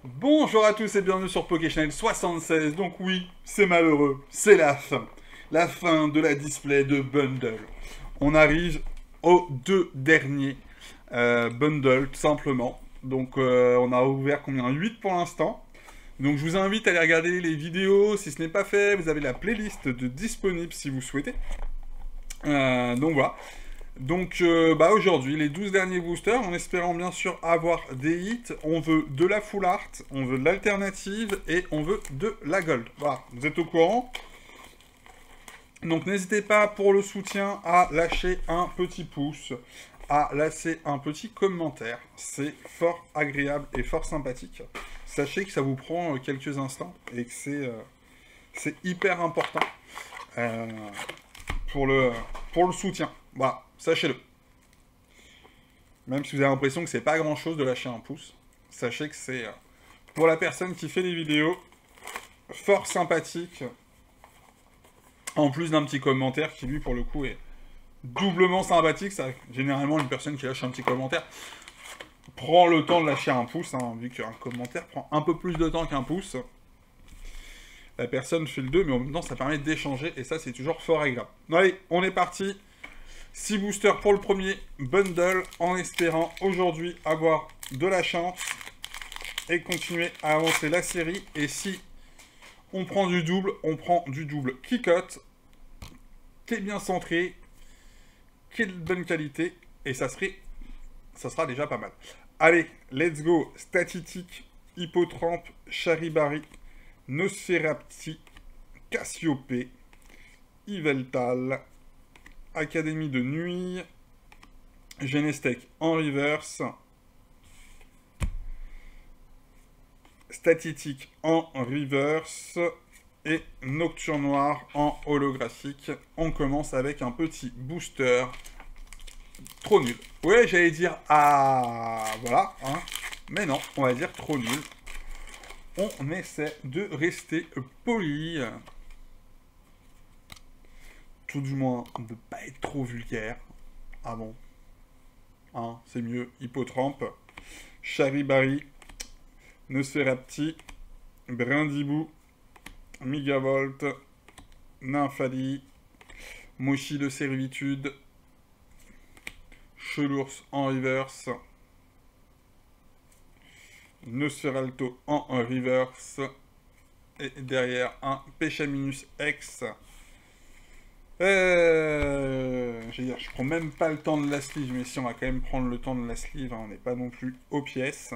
Bonjour à tous et bienvenue sur PokéChannel 76. Donc oui, c'est malheureux, c'est la fin. La fin de la display de bundle. On arrive aux deux derniers bundles, tout simplement. Donc on a ouvert combien? 8 pour l'instant. Donc je vous invite à aller regarder les vidéos si ce n'est pas fait. Vous avez la playlist de disponible si vous souhaitez. Donc voilà. Donc aujourd'hui, les 12 derniers boosters, en espérant bien sûr avoir des hits, on veut de la full art, on veut de l'alternative et on veut de la gold. Voilà, vous êtes au courant. Donc n'hésitez pas pour le soutien à lâcher un petit pouce, à laisser un petit commentaire. C'est fort agréable et fort sympathique. Sachez que ça vous prend quelques instants et que c'est hyper important euh, pour le soutien. Voilà, sachez-le. Même si vous avez l'impression que c'est pas grand chose de lâcher un pouce, sachez que c'est pour la personne qui fait des vidéos fort sympathique, en plus d'un petit commentaire qui lui pour le coup est doublement sympathique. Ça, généralement une personne qui lâche un petit commentaire prend le temps de lâcher un pouce, hein, vu qu'un commentaire prend un peu plus de temps qu'un pouce. La personne fait le 2, mais en même temps ça permet d'échanger et ça c'est toujours fort agréable. Allez, on est parti. 6 boosters pour le premier bundle, en espérant aujourd'hui avoir de la chance et continuer à avancer la série. Et si on prend du double, on prend du double qui cote, qui est bien centré, qui est de bonne qualité, et ça sera déjà pas mal. Allez, let's go. Statitique, Hippotrampe, Charibari, Nosferapti, Cassiope, Yveltal, Académie de Nuit, Genestek en reverse, Statistique en reverse et Nocturne Noir en holographique. On commence avec un petit booster trop nul. Ouais, j'allais dire ah voilà, hein. Mais non, on va dire trop nul. On essaie de rester poli. Tout du moins de pas être trop vulgaire. Ah bon, hein, c'est mieux. Hippotrampe, Charibari, Nosferapti, Brindibou, Megavolt, Nymphali, Mochi de servitude, Chelours en reverse, Nosferalto en reverse, et derrière un Pechaminus X. Je prends même pas le temps de la sleeve, mais si on va quand même prendre le temps de la sleeve, hein, on n'est pas non plus aux pièces.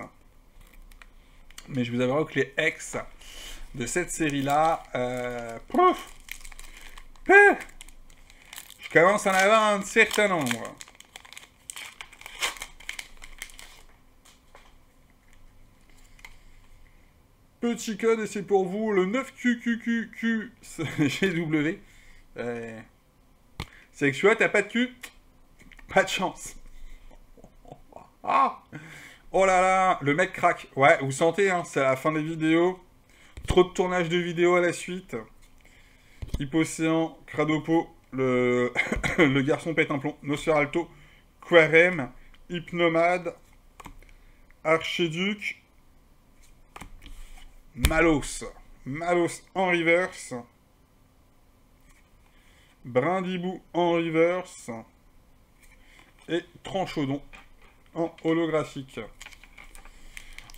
Mais je vous avouerai que les X de cette série-là, je commence à en avoir un certain nombre. Petit code, et c'est pour vous, le 9QQQQGW. C'est que tu vois, t'as pas de cul, pas de chance. Ah, oh là là, le mec craque. Ouais, vous sentez, hein, c'est à la fin des vidéos. Trop de tournage de vidéos à la suite. Hippocéan, Cradopo, le, le garçon pète un plomb, Nosferalto, Quarem, Hypnomade, Archiduc, Malos. Malos en reverse. Brindibou en reverse. Et Tranchodon en holographique.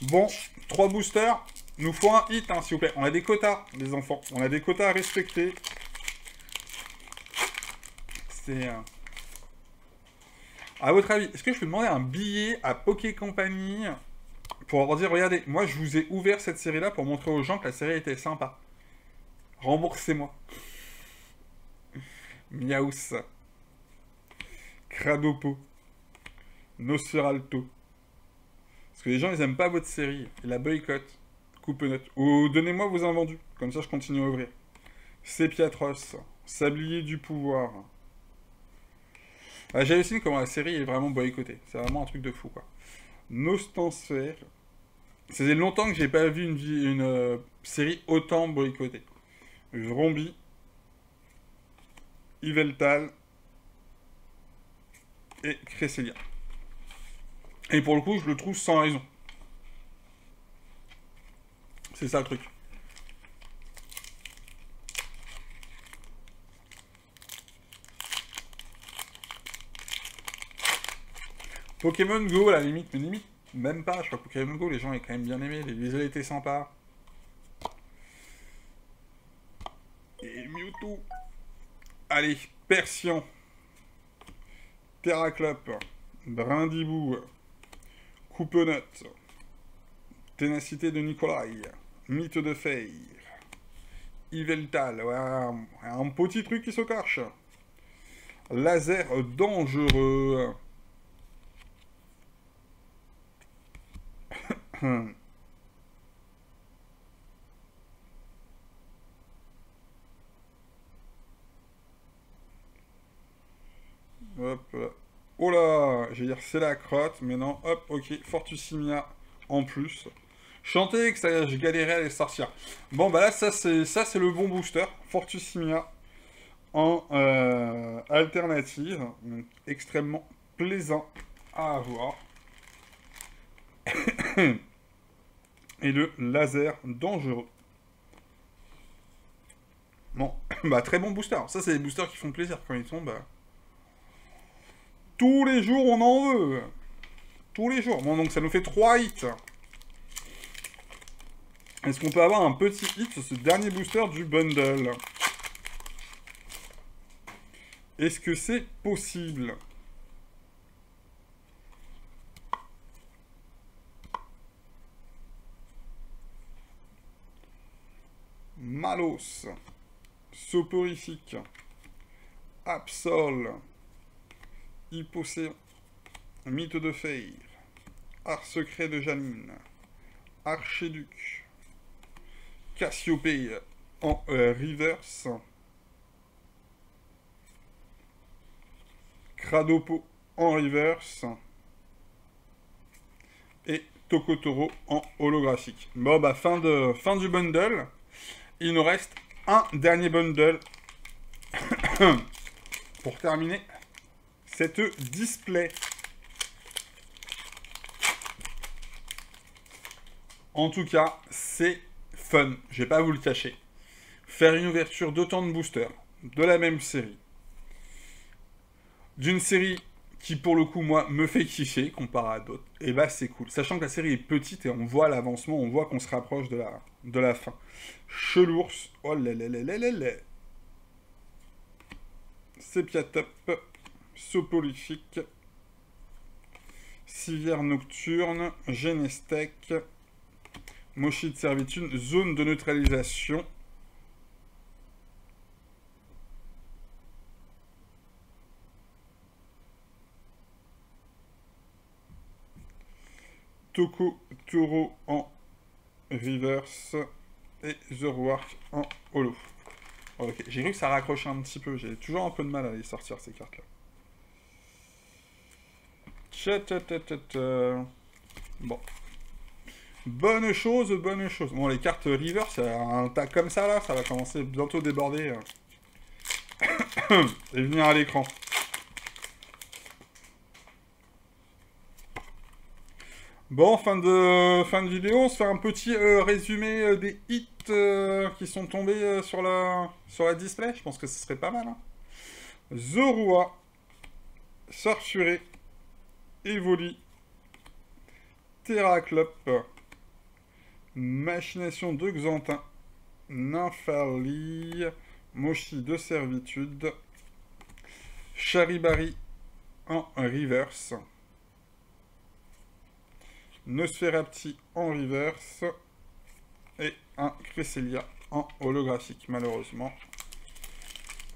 Bon, 3 boosters. Nous faut un hit, hein, s'il vous plaît. On a des quotas, les enfants. On a des quotas à respecter. C'est... À votre avis, est-ce que je peux demander un billet à Poké Company pour leur dire, regardez, moi je vous ai ouvert cette série-là pour montrer aux gens que la série était sympa. Remboursez-moi. Miaus. Cradopo. Nosferalto. Parce que les gens, ils aiment pas votre série. Ils la boycottent. Coupe-note. Ou donnez-moi vos invendus. Comme ça, je continue à ouvrir. Sépiatros. Sablier du pouvoir. Ah, j'hallucine comment la série est vraiment boycottée. C'est vraiment un truc de fou, quoi. Nostensphère. Ça faisait longtemps que j'ai pas vu une série autant boycottée. Vrombi. Yveltal. Et Cresselia. Et pour le coup, je le trouve sans raison. C'est ça le truc. Pokémon Go, à la limite, mais limite, même pas. Je crois que Pokémon Go, les gens ont quand même bien aimé. Les visuels étaient sympas. Et Mewtwo. Allez, Persian. Terraclope. Brindibou. Coupenot. Ténacité de Nikolai. Mythe de Feyre. Yveltal. Ouais, un petit truc qui se cache. Laser dangereux. Hop. Oh là, je vais dire c'est la crotte, mais non, hop, ok, Fortusimia en plus. Chanter que ça, je galérais à les sortir. Bon, bah là, ça c'est le bon booster. Fortusimia en alternative. Donc, extrêmement plaisant à avoir. Et le laser dangereux. Bon, bah très bon booster. Ça, c'est des boosters qui font plaisir quand ils tombent. Bah... Tous les jours, on en veut. Tous les jours. Bon, donc ça nous fait 3 hits. Est-ce qu'on peut avoir un petit hit sur ce dernier booster du bundle? Est-ce que c'est possible? Malos. Soporifique. Absol. Hypocéan. Mythe de Feyre. Art secret de Janine. Archéduc. Cassiopée en reverse. Cradopo en reverse. Et Tokotoro en holographique. Bon, bah, fin du bundle. Il nous reste un dernier bundle pour terminer cette display. En tout cas, c'est fun, je vais pas vous le cacher. Faire une ouverture d'autant de boosters, de la même série. D'une série qui, pour le coup, moi, me fait kiffer, comparé à d'autres, et bah c'est cool. Sachant que la série est petite et on voit l'avancement, on voit qu'on se rapproche de la fin. Chelours, oh là là là là là là. Sépiatop, Soporifique, Civière Nocturne, Genestec, Mochi de Servitude, Zone de Neutralisation, Tokotoro en reverse et Zoroark en holo. Ok, j'ai cru que ça raccrochait un petit peu, j'ai toujours un peu de mal à les sortir ces cartes-là. Bon. Bonne chose, bonne chose. Bon, les cartes reverse, un tas comme ça là, ça va commencer bientôt déborder et venir à l'écran. Bon, fin de vidéo, on se fait un petit résumé des hits qui sont tombés sur la display. Je pense que ce serait pas mal. Hein. Zorua, Sorceré, Evoli, Terraclope, Machination de Xantin, Nymphalie, Mochi de Servitude, Charibari en reverse, Nosferapti en reverse et un Cresselia en holographique. Malheureusement,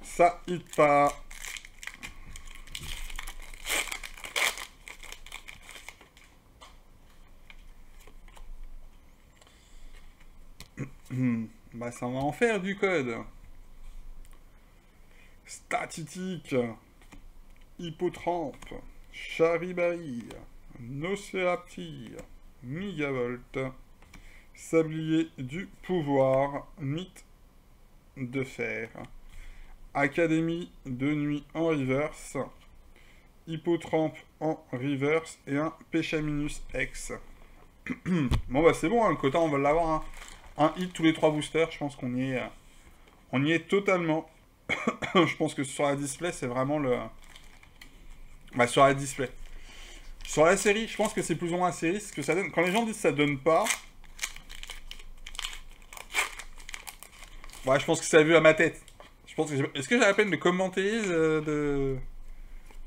ça hit pas. Bah ça va en faire du code. Statitique, Hippotrampe, Charibari, Nosferapti, Migavolt, Sablier du pouvoir, Mythe de fer, Académie de nuit en reverse, Hippotrampe en reverse et un Péchaminus X. Bon bah c'est bon, hein, le quota on va l'avoir. Hein. Un hit tous les 3 boosters, je pense qu'on y est totalement. Je pense que sur la display, c'est vraiment le... Bah, sur la display. Sur la série, je pense que c'est plus ou moins la série, ce que ça donne. Quand les gens disent que ça donne pas... Ouais, je pense que ça a vu à ma tête. Je pense que est-ce que j'ai la peine de commenter de...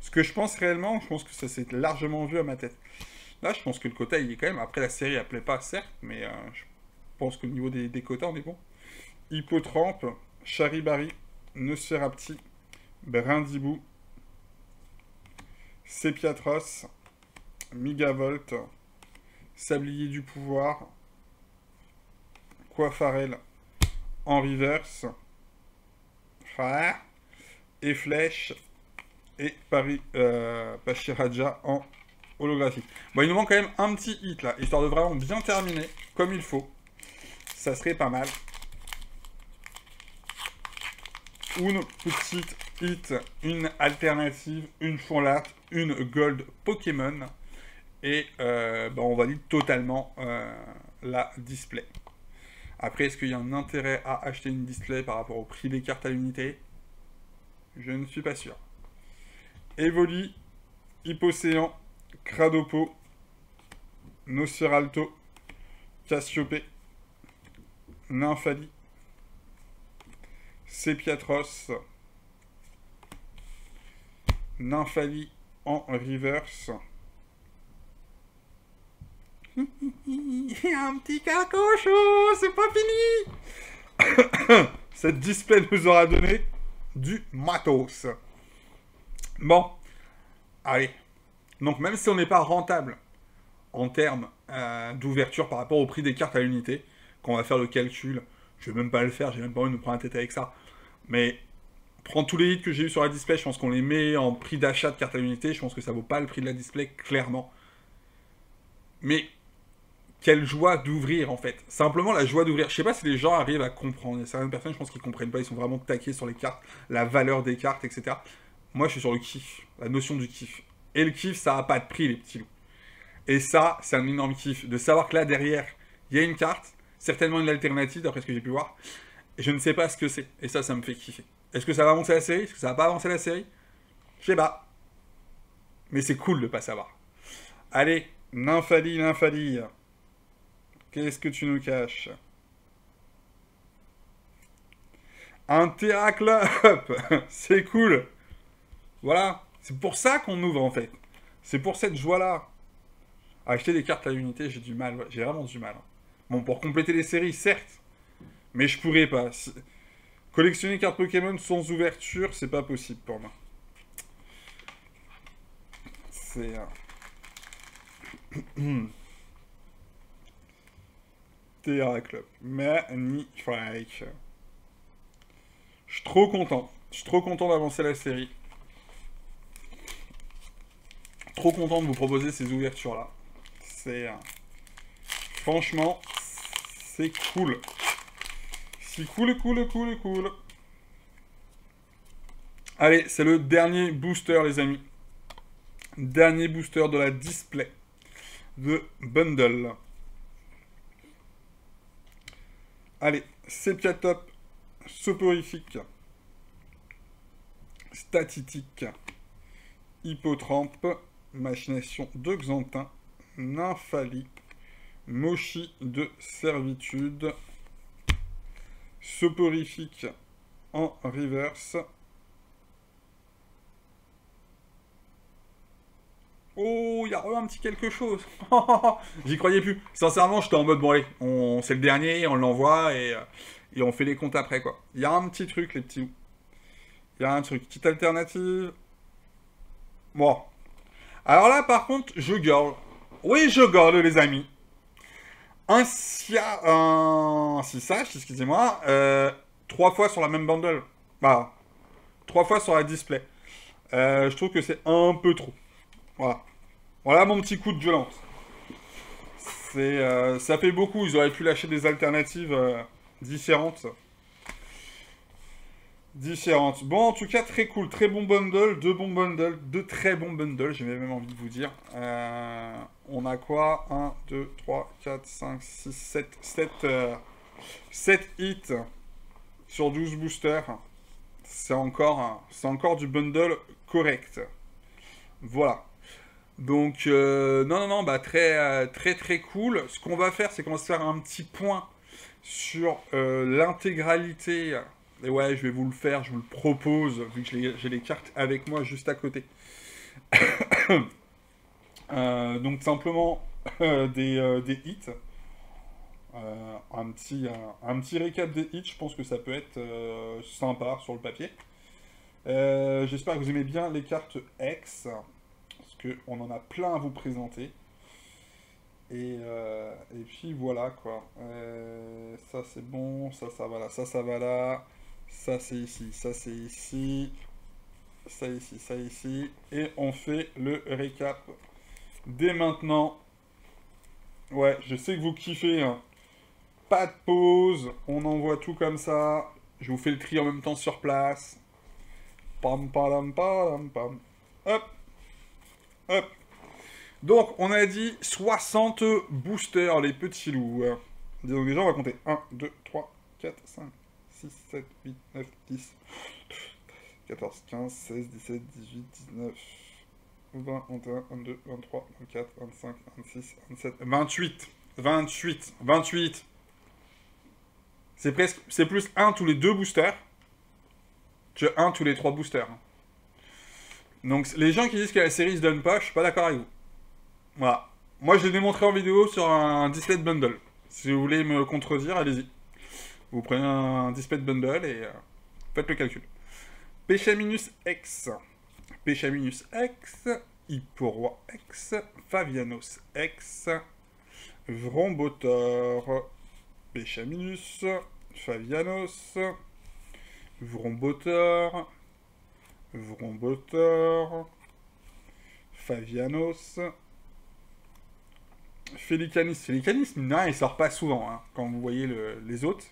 ce que je pense réellement? Je pense que ça s'est largement vu à ma tête. Là, je pense que le quota, il est quand même... Après, la série, elle plaît pas, certes, mais je pense qu'au niveau des quotas, on est bon. Hippotrampe, Charibari, Nosferapti, Brindibou, Sepiatros, Migavolt, Sablier du Pouvoir, Coiffarel en reverse, et Flèche, et Pachiraja en holographique. Bon, il nous manque quand même un petit hit là, histoire de vraiment bien terminer, comme il faut. Ça serait pas mal. Une petite hit, une alternative, une Fourlat, une Gold Pokémon. Et on valide totalement la display. Après, est-ce qu'il y a un intérêt à acheter une display par rapport au prix des cartes à l'unité? Je ne suis pas sûr. Evoli, Hippocéan, Cradopo, Nosferalto, Cassiope, Nymphali, Sepiatros, Nymphali en reverse. Il y a un petit cacocho, c'est pas fini. Cette display nous aura donné du matos. Bon, allez. Donc même si on n'est pas rentable en termes d'ouverture par rapport au prix des cartes à l'unité, qu'on va faire le calcul, je vais même pas le faire, j'ai même pas envie de me prendre la tête avec ça. Mais prendre tous les hits que j'ai eu sur la display, je pense qu'on les met en prix d'achat de cartes à l'unité, je pense que ça vaut pas le prix de la display, clairement. Mais quelle joie d'ouvrir, en fait. Simplement la joie d'ouvrir. Je sais pas si les gens arrivent à comprendre. Il y a certaines personnes, je pense qu'ils comprennent pas. Ils sont vraiment taqués sur les cartes, la valeur des cartes, etc. Moi, je suis sur le kiff. La notion du kiff. Et le kiff, ça a pas de prix, les petits loups. Et ça, c'est un énorme kiff. De savoir que là, derrière, il y a une carte. Certainement une alternative, d'après ce que j'ai pu voir. Et je ne sais pas ce que c'est. Et ça me fait kiffer. Est-ce que ça va avancer la série? Est-ce que ça va pas avancer la série? Je sais pas. Mais c'est cool de pas savoir. Allez, Nymphali. Qu'est-ce que tu nous caches? Un Terraclop. C'est cool. Voilà. C'est pour ça qu'on ouvre, en fait. C'est pour cette joie-là. Acheter des cartes à l'unité, j'ai du mal. J'ai vraiment du mal. Bon, pour compléter les séries, certes. Mais je pourrais pas. Collectionner cartes Pokémon sans ouverture, c'est pas possible pour moi. C'est... Terraclop. Magnifique. Je suis trop content. Je suis trop content d'avancer la série. Trop content de vous proposer ces ouvertures-là. C'est... franchement, c'est cool. C'est cool. Allez, c'est le dernier booster, les amis. Dernier booster de la display. De bundle. Allez, Sepiatop, Soporifique, Statitique, Hippotrampe, Machination de Xantin, Nymphali, Mochi de Servitude, Soporifique en reverse. Oh, il y a un petit quelque chose. J'y croyais plus. Sincèrement, j'étais en mode, bon allez, c'est le dernier, on l'envoie et on fait les comptes après, quoi. Il y a un petit truc, les petits. Il y a un truc. Petite alternative. Bon. Alors là, par contre, je girl. Oui, je girl, les amis. Un Sisage, excusez-moi. 3 fois sur la même bundle. Bah, 3 fois sur la display. Je trouve que c'est un peu trop. Voilà. Voilà mon petit coup de violence. Ça fait beaucoup. Ils auraient pu lâcher des alternatives différentes. Bon, en tout cas, très cool. Très bon bundle. 2 bons bundles. 2 très bons bundles. J'ai même envie de vous dire. On a quoi? 1, 2, 3, 4, 5, 6, 7. 7 hits sur 12 boosters. C'est encore du bundle correct. Voilà. Donc, non, bah très cool. Ce qu'on va faire, c'est qu'on va se faire un petit point sur l'intégralité. Et ouais, je vais vous le faire, je vous le propose, vu que j'ai les cartes avec moi juste à côté. Donc, simplement des hits. Un petit récap des hits, je pense que ça peut être sympa sur le papier. J'espère que vous aimez bien les cartes X, parce qu'on en a plein à vous présenter. Et puis voilà quoi. Ça c'est bon, ça va là, ça va là. Ça c'est ici, ça c'est ici. Ça ici, ça ici. Et on fait le récap dès maintenant. Ouais, je sais que vous kiffez, hein. Pas de pause, on envoie tout comme ça. Je vous fais le tri en même temps sur place. Pam pam pam pam. Hop, hop. Donc, on a dit 60 boosters, les petits loups. Donc déjà, on va compter. 1, 2, 3, 4, 5, 6, 7, 8, 9, 10, 14, 15, 16, 17, 18, 19, 20, 21, 22, 23, 24, 25, 26, 27, 28. 28. 28. C'est plus 1 tous les 2 boosters que 1 tous les 3 boosters. Donc, les gens qui disent que la série se donne pas, je suis pas d'accord avec vous. Voilà. Moi, je l'ai démontré en vidéo sur un display de bundle. Si vous voulez me contredire, allez-y. Vous prenez un display de bundle et faites le calcul. Péchaminus X. Péchaminus X. Hipporoi X. Favianos X. Vrombotor. Péchaminus. Favianos. Vrombotor. Vrombotor. Favianos. Félicanis. Félicanis, non, il sort pas souvent, hein. Quand vous voyez les autres,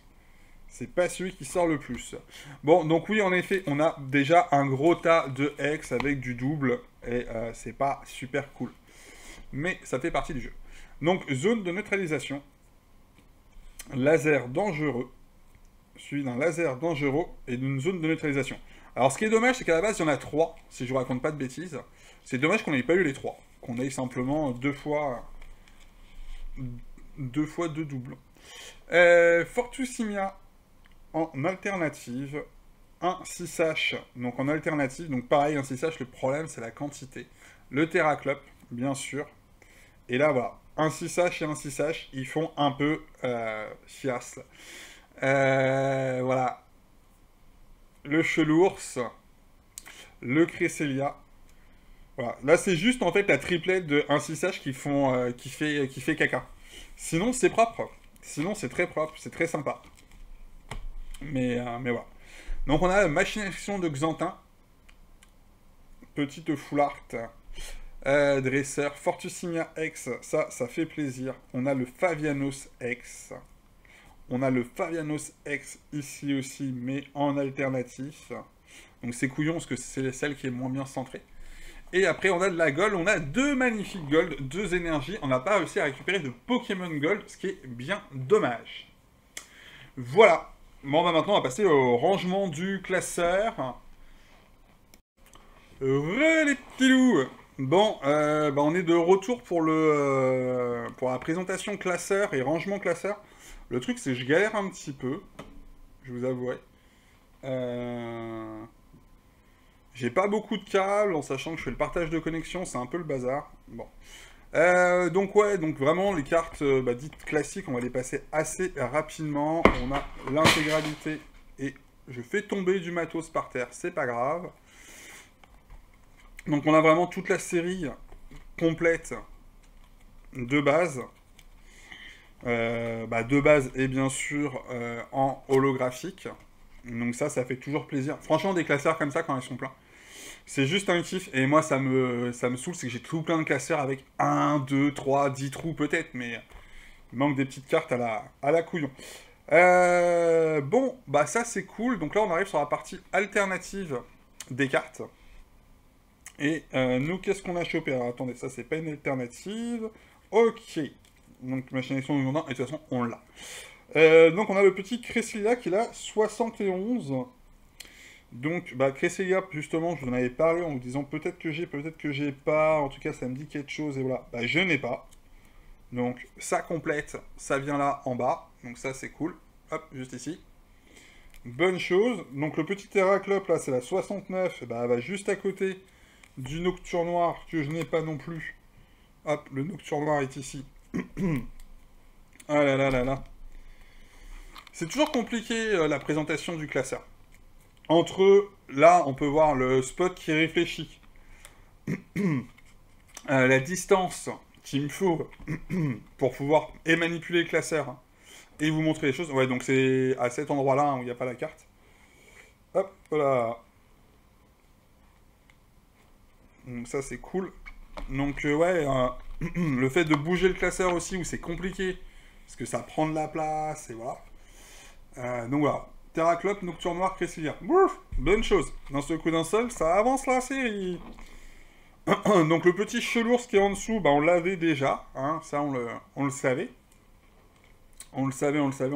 c'est pas celui qui sort le plus. Bon, donc oui, en effet, on a déjà un gros tas de X avec du double, et c'est pas super cool. Mais ça fait partie du jeu. Donc, zone de neutralisation. Laser dangereux. Suivi d'un laser dangereux et d'une zone de neutralisation. Alors, ce qui est dommage, c'est qu'à la base, il y en a 3, si je vous raconte pas de bêtises. C'est dommage qu'on n'ait pas eu les 3. Qu'on ait simplement deux fois 2 doublons. Fortusimia en alternative. Un 6H, donc en alternative. Donc pareil, un 6H, le problème, c'est la quantité. Le Terraclop, bien sûr. Et là, voilà. Un 6H et un 6H, ils font un peu chiasse. Voilà. Le Chelours. Le Cresselia. Voilà. Là, c'est juste, en fait, la triplette de 1 6H qui fait caca. Sinon, c'est propre. Sinon, c'est très propre. C'est très sympa. Mais voilà. Donc, on a la machination de Xantin. Petite Foularte. Dresseur. Fortusimia X. Ça fait plaisir. On a le Favianos X. On a le Favianos X ici aussi, mais en alternatif. Donc, c'est couillon, parce que c'est celle qui est moins bien centrée. Et après, on a de la gold. On a 2 magnifiques gold, 2 énergies. On n'a pas réussi à récupérer de Pokémon Gold, ce qui est bien dommage. Voilà. Bon, bah maintenant, on va passer au rangement du classeur. Les petits loups. Bon, bah on est de retour pour la présentation classeur et rangement classeur. Le truc, c'est que je galère un petit peu. Je vous avouerai. J'ai pas beaucoup de câbles, en sachant que je fais le partage de connexion, c'est un peu le bazar. Bon. Donc ouais, donc vraiment les cartes dites classiques, on va les passer assez rapidement. On a l'intégralité et je fais tomber du matos par terre, c'est pas grave. Donc on a vraiment toute la série complète de base. De base et bien sûr en holographique. Donc ça fait toujours plaisir. Franchement, des classeurs comme ça quand ils sont pleins, c'est juste un kiff. Et moi, ça me saoule, c'est que j'ai tout plein de classeurs avec 1, 2, 3, 10 trous peut-être, mais il manque des petites cartes à la couillon. Bon, bah ça c'est cool. Donc là, on arrive sur la partie alternative des cartes. Et nous, qu'est-ce qu'on a chopé? Alors attendez, ça c'est pas une alternative. Ok. Donc machination de Jourdain, et de toute façon, on l'a. Donc on a le petit Cresselia qui est là, 71. Donc, bah, Cresselia, justement, je vous en avais parlé en vous disant peut-être que j'ai pas, en tout cas ça me dit quelque chose, et voilà. Bah, je n'ai pas. Donc, ça complète, ça vient là en bas, donc ça c'est cool. Hop, juste ici. Bonne chose. Donc, le petit Terraclope, là, c'est la 69, et bah, elle va juste à côté du Nocturne Noir que je n'ai pas non plus. Hop, le Nocturne Noir est ici. Ah là là là là. C'est toujours compliqué la présentation du classeur. Entre, là, on peut voir le spot qui réfléchit. La distance qu'il me faut pour pouvoir et manipuler le classeur hein, et vous montrer les choses. Ouais, donc c'est à cet endroit-là hein, où il n'y a pas la carte. Hop, voilà. Donc ça, c'est cool. Donc, ouais, le fait de bouger le classeur aussi, où c'est compliqué, parce que ça prend de la place, et voilà. Donc voilà. Terraclope, Nocturne Noir, Cresselia. Bonne chose. D'un seul coup d'un seul, ça avance la série. Donc le petit chelours qui est en dessous, bah, on l'avait déjà. Hein, ça, on le savait. On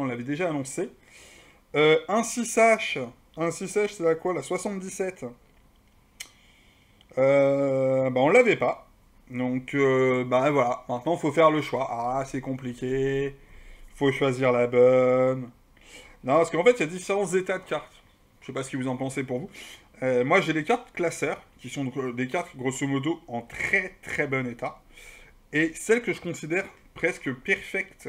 l'avait déjà annoncé. Un 6H. Un 6H, c'est la quoi? La 77. Bah, on l'avait pas. Donc, bah voilà. Maintenant, il faut faire le choix. Ah, c'est compliqué. Faut choisir la bonne. Non, parce qu'en fait, il y a différents états de cartes. Je sais pas ce que vous en pensez pour vous. Moi, j'ai les cartes classeurs, qui sont des cartes, grosso modo, en très très bon état. Et celles que je considère presque perfectes.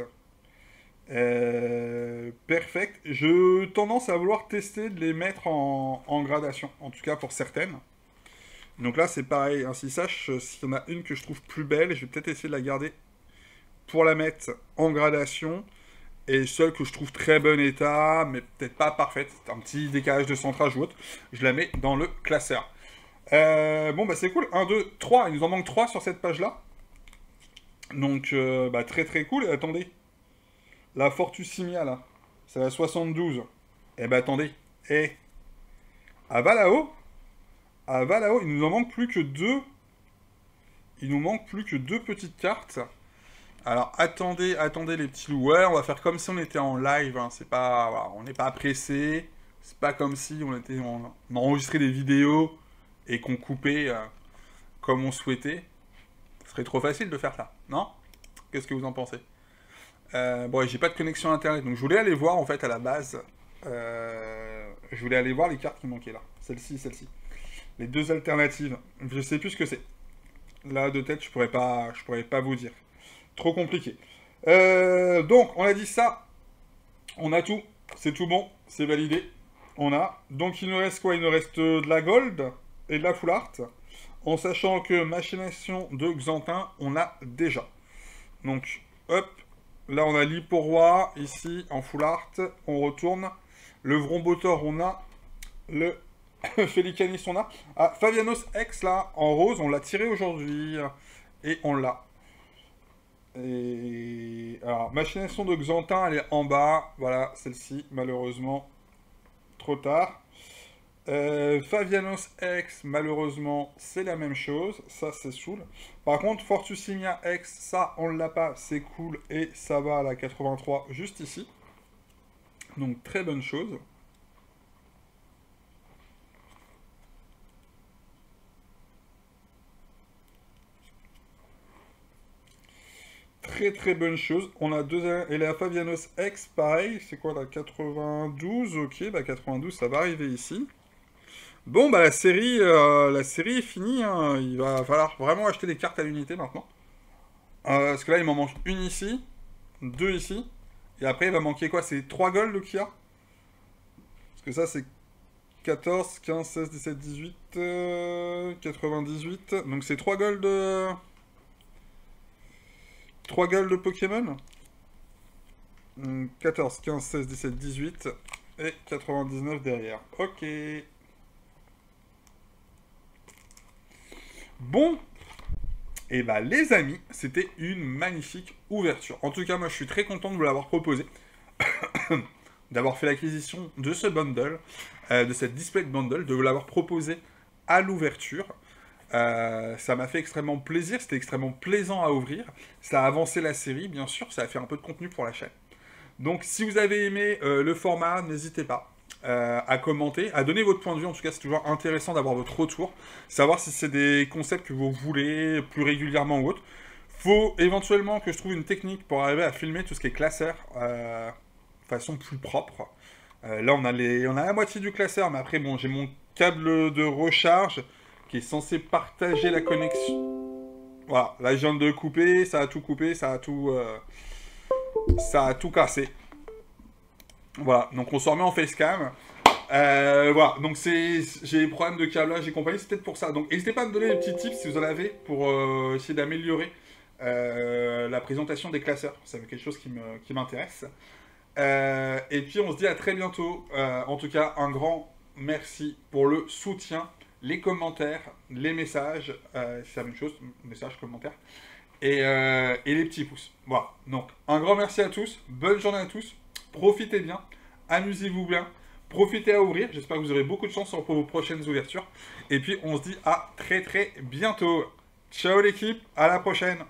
Perfectes, je tendance à vouloir tester de les mettre en gradation. En tout cas, pour certaines. Donc là, c'est pareil. Ainsi, sache, s'il y en a une que je trouve plus belle, je vais peut-être essayer de la garder pour la mettre en gradation. Et celle que je trouve très bon état, mais peut-être pas parfaite, c'est un petit décalage de centrage ou autre, je la mets dans le classeur. Bon, bah c'est cool. 1, 2, 3. Il nous en manque 3 sur cette page-là. Donc, bah très très cool. Et attendez. La Fortusimia, là. C'est la 72. Eh bah attendez. Eh. À va là-haut. À va là-haut. Il nous en manque plus que 2. Il nous manque plus que 2 petites cartes. Alors, attendez les petits loups. Ouais, on va faire comme si on était en live. Hein. C'est pas, voilà, on n'est pas pressé. C'est pas comme si on enregistrait des vidéos et qu'on coupait comme on souhaitait. Ce serait trop facile de faire ça, non? Qu'est-ce que vous en pensez? Bon, j'ai pas de connexion internet, donc je voulais aller voir en fait à la base. Je voulais aller voir les cartes qui manquaient là. Celle-ci, celle-ci. Les deux alternatives. Je sais plus ce que c'est. Là, de tête, je pourrais pas vous dire. Trop compliqué. Donc, on a dit ça. On a tout. C'est tout bon. C'est validé. On a. Donc, il nous reste quoi? Il nous reste de la gold et de la full art. En sachant que machination de Xantin, on a déjà. Donc, hop. Là, on a l'Hipporoi. Ici, en full art. On retourne. Le Vrombotor, on a. Le Félicanis, on a. Ah, Fabianos X, là, en rose, on l'a tiré aujourd'hui. Et on l'a. Et alors, machination de Xantin, elle est en bas. Voilà, celle-ci, malheureusement, trop tard. Fabianos X, malheureusement, c'est la même chose. Ça, c'est saoul. Par contre, Fortusimia X, ça, on l'a pas. C'est cool. Et ça va à la 83, juste ici. Donc, très bonne chose. Très très bonne chose. On a deux... Et la Fabianos X, pareil. C'est quoi la 92? Ok, bah 92, ça va arriver ici. Bon, bah la série est finie. Hein. Il va falloir vraiment acheter des cartes à l'unité maintenant. Parce que là, il m'en manque une ici, deux ici. Et après, il va manquer quoi? C'est 3 gold qu'il y a? Parce que ça, c'est 14, 15, 16, 17, 18, 98. Donc c'est 3 gold... 3 gold de Pokémon. 14, 15, 16, 17, 18. Et 99 derrière. Ok. Bon. Et bah les amis, c'était une magnifique ouverture. En tout cas, moi je suis très content de vous l'avoir proposé. D'avoir fait l'acquisition de ce bundle, de cette display bundle, de vous l'avoir proposé à l'ouverture. Ça m'a fait extrêmement plaisir, c'était extrêmement plaisant à ouvrir. Ça a avancé la série, bien sûr, ça a fait un peu de contenu pour la chaîne. Donc si vous avez aimé le format, n'hésitez pas à commenter, à donner votre point de vue. En tout cas, c'est toujours intéressant d'avoir votre retour, savoir si c'est des concepts que vous voulez plus régulièrement ou autre. Faut éventuellement que je trouve une technique pour arriver à filmer tout ce qui est classeur de façon plus propre. Là, on a la moitié du classeur, mais après, bon, j'ai mon câble de recharge qui est censé partager la connexion. Voilà, là, je viens de couper, ça a tout coupé, ça a tout cassé. Voilà, donc on se remet en facecam. Voilà, donc j'ai des problèmes de câblage et compagnie, c'est peut-être pour ça. Donc n'hésitez pas à me donner des petits tips si vous en avez pour essayer d'améliorer la présentation des classeurs. C'est quelque chose qui m'intéresse. Et puis on se dit à très bientôt. En tout cas, un grand merci pour le soutien, les commentaires, les messages. C'est la même chose, messages, commentaires. Et les petits pouces. Voilà, donc un grand merci à tous. Bonne journée à tous. Profitez bien. Amusez-vous bien. Profitez à ouvrir. J'espère que vous aurez beaucoup de chance pour vos prochaines ouvertures. Et puis on se dit à très très bientôt. Ciao l'équipe. À la prochaine.